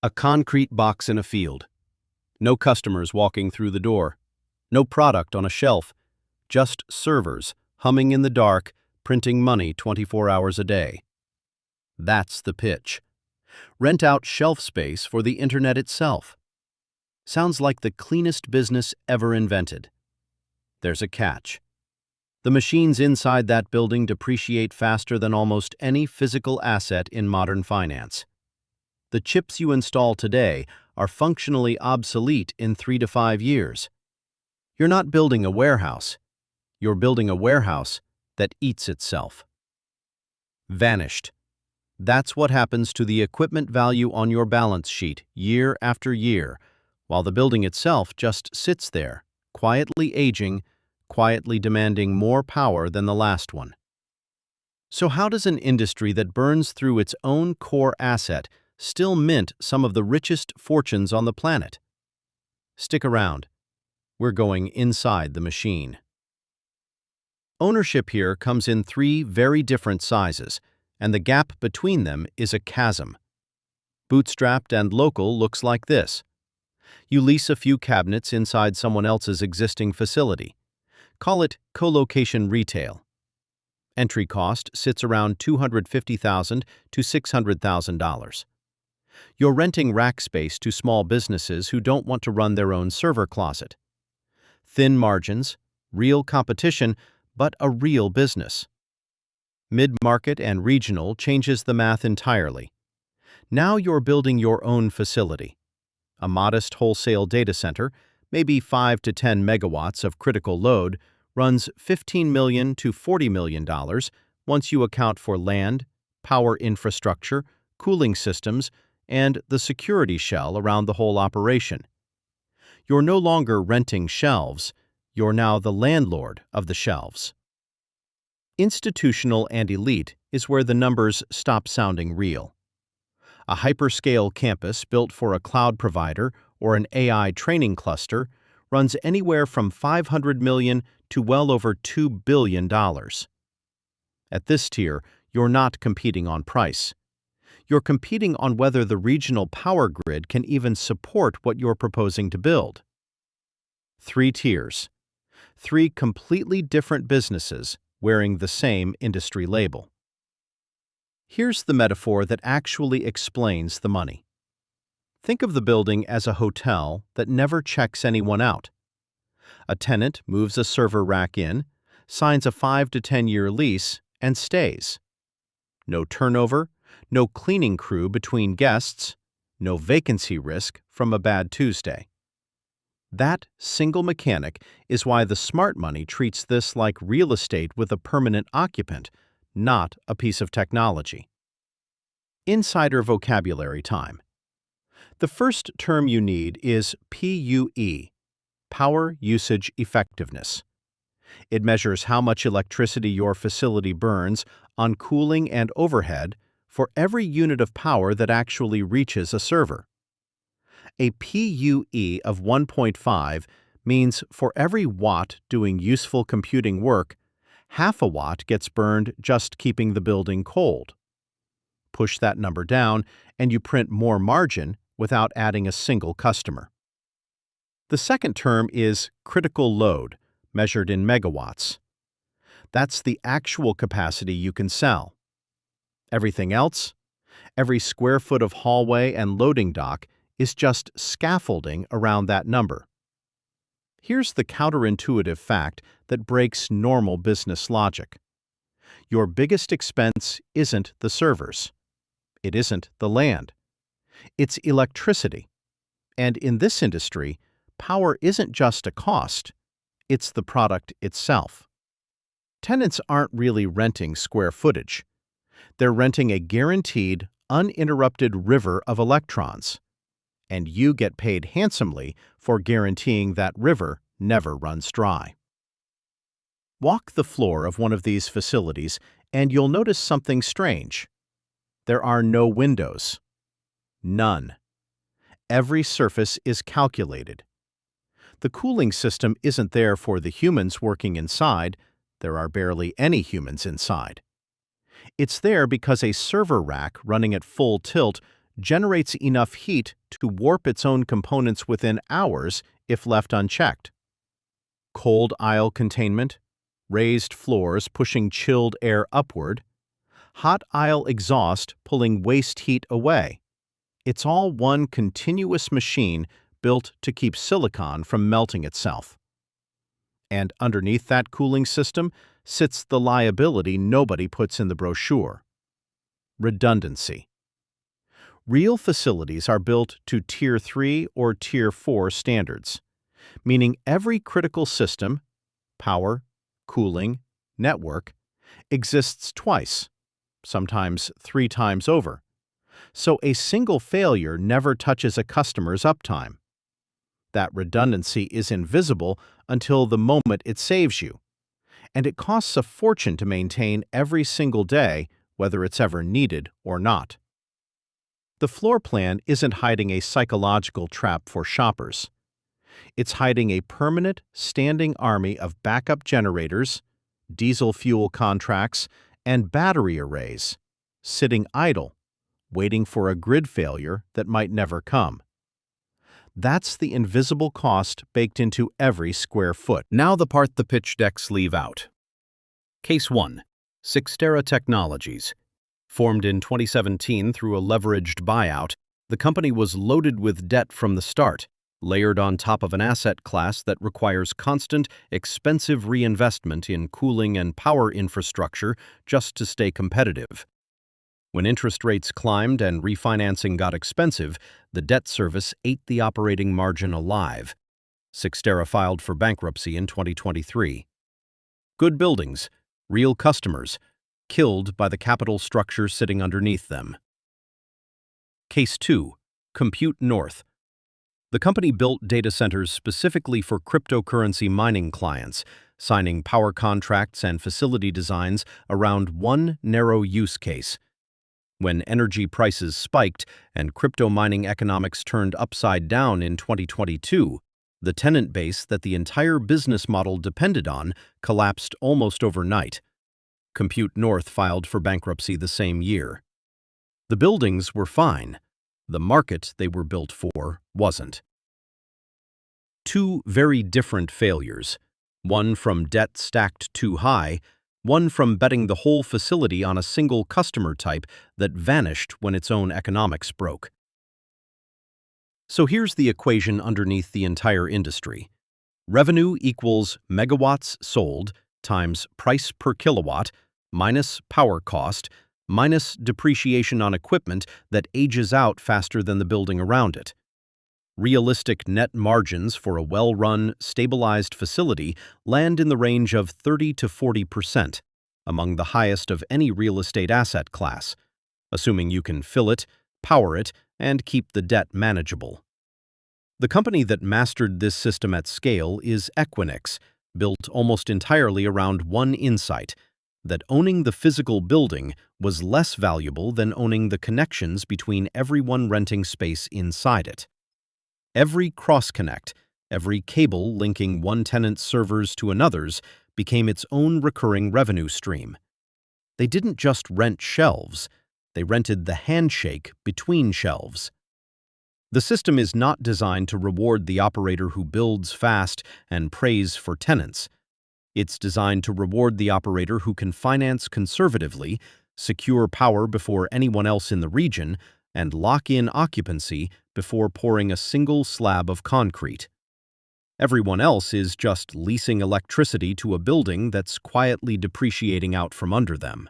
A concrete box in a field. No customers walking through the door. No product on a shelf. Just servers, humming in the dark, printing money 24 hours a day. That's the pitch. Rent out shelf space for the internet itself. Sounds like the cleanest business ever invented. There's a catch. The machines inside that building depreciate faster than almost any physical asset in modern finance. The chips you install today are functionally obsolete in 3 to 5 years. You're not building a warehouse. You're building a warehouse that eats itself. Vanished. That's what happens to the equipment value on your balance sheet year after year, while the building itself just sits there, quietly aging, quietly demanding more power than the last one. So how does an industry that burns through its own core asset still mint some of the richest fortunes on the planet? Stick around. We're going inside the machine. Ownership here comes in 3 very different sizes, and the gap between them is a chasm. Bootstrapped and local looks like this. You lease a few cabinets inside someone else's existing facility. Call it colocation retail. Entry cost sits around $250,000 to $600,000. You're renting rack space to small businesses who don't want to run their own server closet. Thin margins, real competition, but a real business. Mid-market and regional changes the math entirely. Now you're building your own facility. A modest wholesale data center, maybe 5 to 10 megawatts of critical load, runs $15 million to $40 million once you account for land, power infrastructure, cooling systems, and the security shell around the whole operation. You're no longer renting shelves, you're now the landlord of the shelves. Institutional and elite is where the numbers stop sounding real. A hyperscale campus built for a cloud provider or an AI training cluster runs anywhere from $500 million to well over $2 billion. At this tier, you're not competing on price. You're competing on whether the regional power grid can even support what you're proposing to build. 3 tiers. 3 completely different businesses wearing the same industry label. Here's the metaphor that actually explains the money. Think of the building as a hotel that never checks anyone out. A tenant moves a server rack in, signs a 5 to 10-year lease, and stays. No turnover, no cleaning crew between guests, no vacancy risk from a bad Tuesday. That single mechanic is why the smart money treats this like real estate with a permanent occupant, not a piece of technology. Insider vocabulary time. The first term you need is PUE, Power Usage Effectiveness. It measures how much electricity your facility burns on cooling and overhead for every unit of power that actually reaches a server. A PUE of 1.5 means for every watt doing useful computing work, half a watt gets burned just keeping the building cold. Push that number down, and you print more margin without adding a single customer. The second term is critical load, measured in megawatts. That's the actual capacity you can sell. Everything else, every square foot of hallway and loading dock, is just scaffolding around that number. Here's the counterintuitive fact that breaks normal business logic. Your biggest expense isn't the servers. It isn't the land. It's electricity. And in this industry, power isn't just a cost, it's the product itself. Tenants aren't really renting square footage. They're renting a guaranteed, uninterrupted river of electrons. And you get paid handsomely for guaranteeing that river never runs dry. Walk the floor of one of these facilities and you'll notice something strange. There are no windows. None. Every surface is calculated. The cooling system isn't there for the humans working inside. There are barely any humans inside. It's there because a server rack running at full tilt generates enough heat to warp its own components within hours if left unchecked. Cold aisle containment, raised floors pushing chilled air upward, hot aisle exhaust pulling waste heat away. It's all one continuous machine built to keep silicon from melting itself. And underneath that cooling system sits the liability nobody puts in the brochure: redundancy. Real facilities are built to Tier 3 or Tier 4 standards, meaning every critical system, power, cooling, network, exists twice, sometimes 3 times over, so a single failure never touches a customer's uptime. That redundancy is invisible until the moment it saves you, and it costs a fortune to maintain every single day, whether it's ever needed or not. The floor plan isn't hiding a psychological trap for shoppers. It's hiding a permanent, standing army of backup generators, diesel fuel contracts, and battery arrays, sitting idle, waiting for a grid failure that might never come. That's the invisible cost baked into every square foot. Now the part the pitch decks leave out. Case 1. Cyxtera Technologies. Formed in 2017 through a leveraged buyout, the company was loaded with debt from the start, layered on top of an asset class that requires constant, expensive reinvestment in cooling and power infrastructure just to stay competitive. When interest rates climbed and refinancing got expensive, the debt service ate the operating margin alive. Cyxtera filed for bankruptcy in 2023. Good buildings, real customers, killed by the capital structure sitting underneath them. Case 2. Compute North. The company built data centers specifically for cryptocurrency mining clients, signing power contracts and facility designs around one narrow use case. When energy prices spiked and crypto mining economics turned upside down in 2022, the tenant base that the entire business model depended on collapsed almost overnight. Compute North filed for bankruptcy the same year. The buildings were fine. The market they were built for wasn't. Two very different failures, one from debt stacked too high, one from betting the whole facility on a single customer type that vanished when its own economics broke. So here's the equation underneath the entire industry. Revenue equals megawatts sold times price per kilowatt minus power cost minus depreciation on equipment that ages out faster than the building around it. Realistic net margins for a well-run, stabilized facility land in the range of 30 to 40%, among the highest of any real estate asset class, assuming you can fill it, power it, and keep the debt manageable. The company that mastered this system at scale is Equinix, built almost entirely around one insight: that owning the physical building was less valuable than owning the connections between everyone renting space inside it. Every cross-connect, every cable linking one tenant's servers to another's became its own recurring revenue stream. They didn't just rent shelves, they rented the handshake between shelves. The system is not designed to reward the operator who builds fast and prays for tenants. It's designed to reward the operator who can finance conservatively, secure power before anyone else in the region, and lock in occupancy before pouring a single slab of concrete. Everyone else is just leasing electricity to a building that's quietly depreciating out from under them.